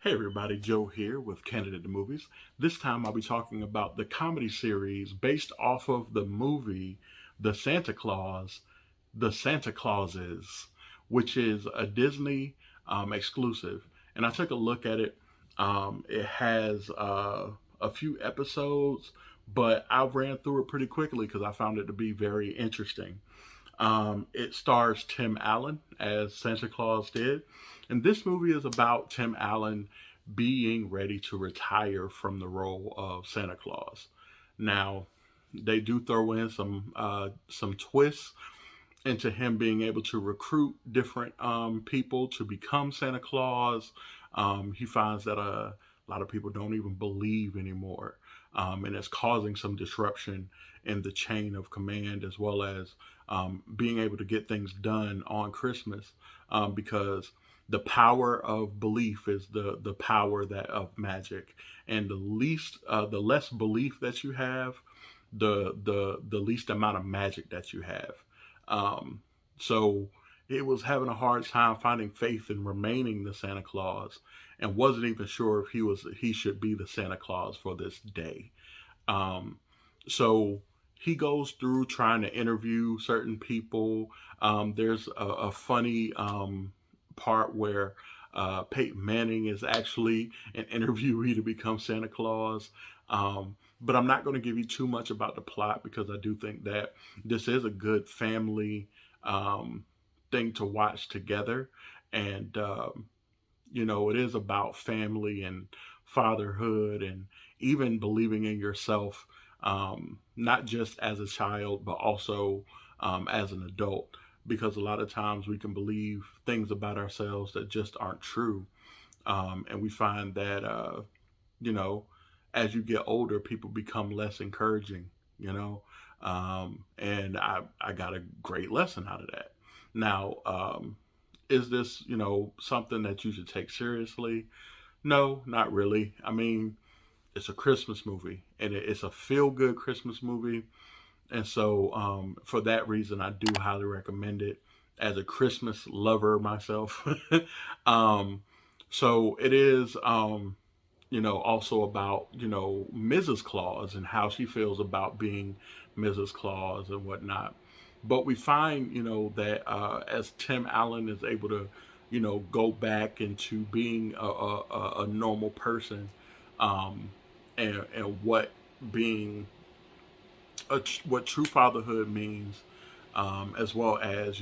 Hey everybody, Joe here with Candid the Movies. This time I'll be talking about the comedy series based off of the movie The Santa Clauses, which is a Disney exclusive. And I took a look at it. It has a few episodes, but I ran through it pretty quickly because I found it to be very interesting. It stars Tim Allen as Santa Claus did. And this movie is about Tim Allen being ready to retire from the role of Santa Claus. Now, they do throw in some twists into him being able to recruit different people to become Santa Claus. He finds that a lot of people don't even believe anymore. And it's causing some disruption in the chain of command, as well as being able to get things done on Christmas, because the power of belief is the power that of magic, and the less belief that you have, the least amount of magic that you have. So it was having a hard time finding faith in remaining the Santa Claus, and wasn't even sure if he should be the Santa Claus for this day. So he goes through trying to interview certain people. There's a funny part where Peyton Manning is actually an interviewee to become Santa Claus. But I'm not going to give you too much about the plot, because I do think that this is a good family thing to watch together. And, it is about family and fatherhood, and even believing in yourself, not just as a child, but also as an adult. Because a lot of times we can believe things about ourselves that just aren't true. And we find that, as you get older, people become less encouraging, and I got a great lesson out of that. Now, is this, something that you should take seriously? No, not really. I mean, it's a Christmas movie, and it's a feel-good Christmas movie. And so for that reason, I do highly recommend it as a Christmas lover myself. So it is, also about, Mrs. Claus and how she feels about being Mrs. Claus and whatnot. But we find, that as Tim Allen is able to, go back into being a normal person, and what being what true fatherhood means, as well as,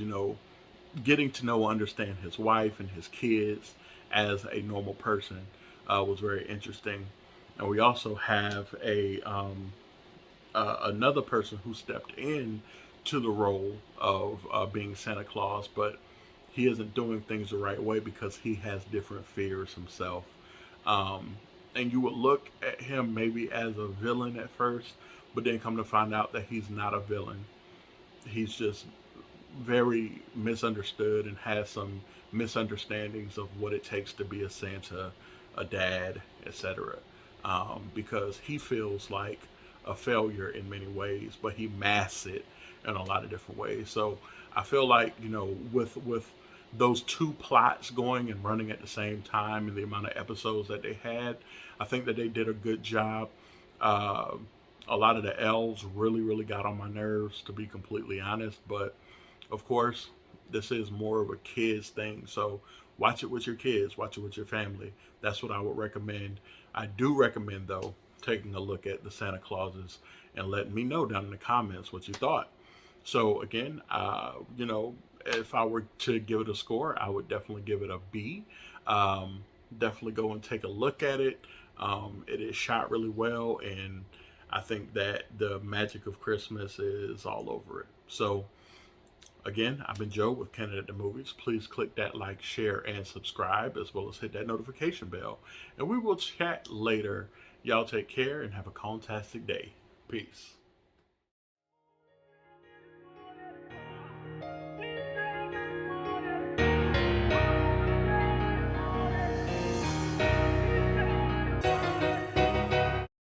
getting to know, understand his wife and his kids as a normal person, was very interesting. And we also have another person who stepped in to the role of being Santa Claus, but he isn't doing things the right way because he has different fears himself. And you would look at him maybe as a villain at first, but then come to find out that he's not a villain. He's just very misunderstood and has some misunderstandings of what it takes to be a Santa, a dad, etc. Because he feels like a failure in many ways, but he masks it in a lot of different ways. So I feel like, with those two plots going and running at the same time, and the amount of episodes that they had, I think that they did a good job. A lot of the elves really, really got on my nerves, to be completely honest. But of course, this is more of a kids thing. So watch it with your kids, watch it with your family. That's what I would recommend. I do recommend, though, taking a look at the Santa Clauses and letting me know down in the comments what you thought. So again, if I were to give it a score, I would definitely give it a B. Definitely go and take a look at it. It is shot really well, and I think that the magic of Christmas is all over it. So again, I've been Joe with Candid the Movies. Please click that like, share, and subscribe, as well as hit that notification bell. And we will chat later. Y'all take care and have a fantastic day. Peace.